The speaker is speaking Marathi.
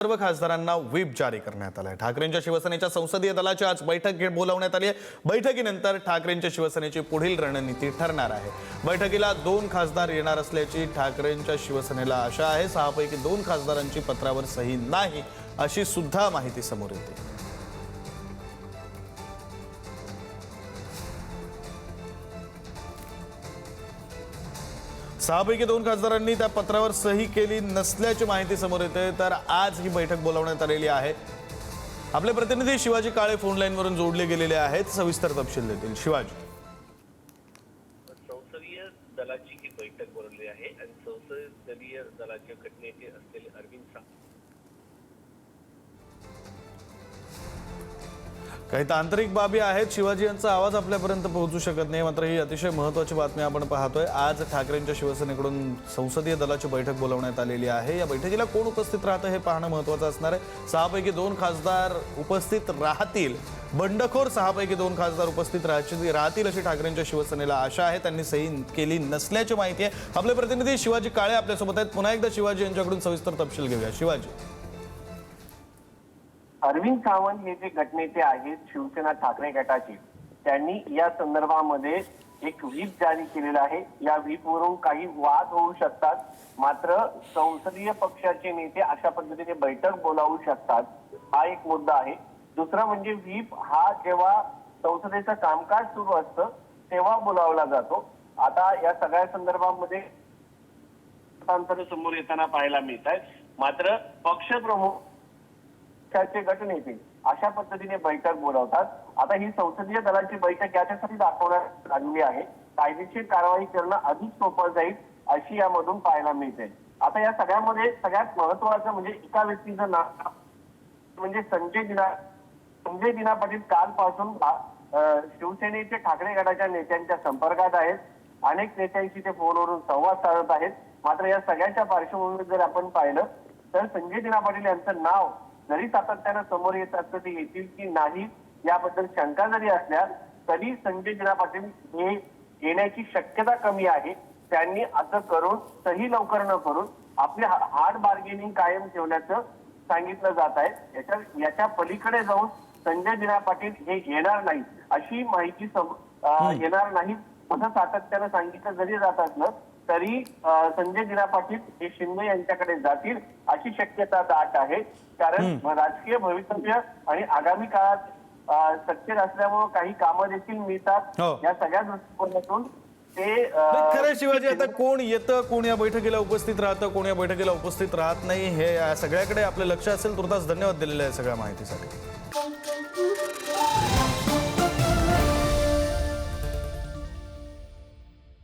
सर्व खासदारांना व्हीप जारी करण्यात आलाय। ठाकरेंच्या शिवसेनेच्या संसदीय दलाची आज बैठक बोलावण्यात आली आहे। बैठकीनंतर ठाकरेंच्या शिवसेनेची पुढील रणनीती ठरणार आहे। बैठकीला 2 खासदार येणार असल्याची ठाकरेंच्या शिवसेनेला आशा आहे। 6 पैकी 2 खासदारांची पत्रावर सही नाही अशी सुद्धा माहिती समोर येते। 6 पैकी 2 खासदारांनी त्या पत्रावर सही केली नसल्याची माहिती समोर येते। तर आज ही बैठक बोलावण्यात आलेली आहे। आपले प्रतिनिधी शिवाजी काळे फोन लाईन वरून जोडले गेलेले आहेत, सविस्तर तपशील देतील। शिवाजी, संसदीय दलाची ही बैठक बोलवली आहे आणि संसदीय दलाचे गटनेते असलेले अरविंद सावंत काही तांत्रिक बाबी आहेत। शिवाजी यांचा आवाज आपल्यापर्यंत पोहोचू शकत नाही, मात्र ही अतिशय महत्त्वाची बातमी आपण पाहतोय। आज ठाकरेंच्या शिवसेनेकडून संसदीय दलाची बैठक बोलावण्यात आलेली आहे। या बैठकीला कोण उपस्थित राहतं हे पाहणं महत्त्वाचं असणार आहे। 6 पैकी 2 खासदार उपस्थित राहतील। बंडखोर 6 पैकी 2 खासदार उपस्थित राहतील अशी ठाकरेंच्या शिवसेनेला आशा आहे। त्यांनी सही केली नसल्याची माहिती आहे। आपले प्रतिनिधी शिवाजी काळे आपल्यासोबत आहेत। पुन्हा एकदा शिवाजी यांच्याकडून सविस्तर तपशील घेऊया। शिवाजी, अरविंद सावंत हे जे गटनेते आहेत शिवसेना ठाकरे गटाचे, त्यांनी या संदर्भामध्ये एक व्हीप जारी केलेला आहे। या व्हीपवरून काही वाद होऊ शकतात, मात्र संसदीय पक्षाचे नेते अशा पद्धतीने बैठक बोलावू शकतात, हा एक मुद्दा आहे। दुसरा म्हणजे व्हीप हा जेव्हा संसदेचं कामकाज सुरू असतं तेव्हा बोलावला जातो। आता या सगळ्या संदर्भामध्ये समोर येताना पाहायला मिळत आहे, मात्र पक्षप्रमुख पक्षाचे गटनेते अशा पद्धतीने बैठक बोलावतात। आता ही संसदीय दलाची बैठक याच्यासाठी दाखवण्यात आलेली आहे, कायदेशीर कारवाई करणं अधिक सोपं जाईल अशी यामधून पाहायला मिळते। आता या सगळ्यामध्ये सगळ्यात महत्वाचं म्हणजे एका व्यक्तीचं नाव म्हणजे संजय दिना पाटील कालपासून शिवसेनेचे ठाकरे गटाच्या नेत्यांच्या संपर्कात आहेत। अनेक नेत्यांशी ते फोनवरून संवाद साधत आहेत। मात्र या सगळ्याच्या पार्श्वभूमीवर जर आपण पाहिलं तर संजय दिना पाटील यांचं नाव जरी सातत्यानं समोर येत असतं ते येतील की नाही याबद्दल शंका जरी असल्या तरी संजय दिना पाटील हे येण्याची शक्यता कमी आहे। त्यांनी असं करून सही लवकर न करून आपले हार्ड बार्गेनिंग कायम ठेवण्याचं सांगितलं जात आहे। याच्या पलीकडे जाऊन संजय दिना पाटील हे येणार नाही अशी माहिती येणार नाही असं सातत्यानं सांगितलं जरी जात असलं तरी संजय दिना पाटील हे शिंदे यांच्याकडे जातील अशी शक्यता दाट आहे। कारण राजकीय भवितव्य आणि आगामी काळात सत्तेत असल्यामुळे काही कामं देखील मिळतात। या सगळ्या दृष्टिकोनातून ते खरं शिवाजी, आता कोण येतं, कोण या बैठकीला उपस्थित राहतं, कोण या बैठकीला उपस्थित राहत नाही, हे सगळ्याकडे आपलं लक्ष असेल। तुर्तास धन्यवाद दिलेले आहे सगळ्या माहितीसाठी।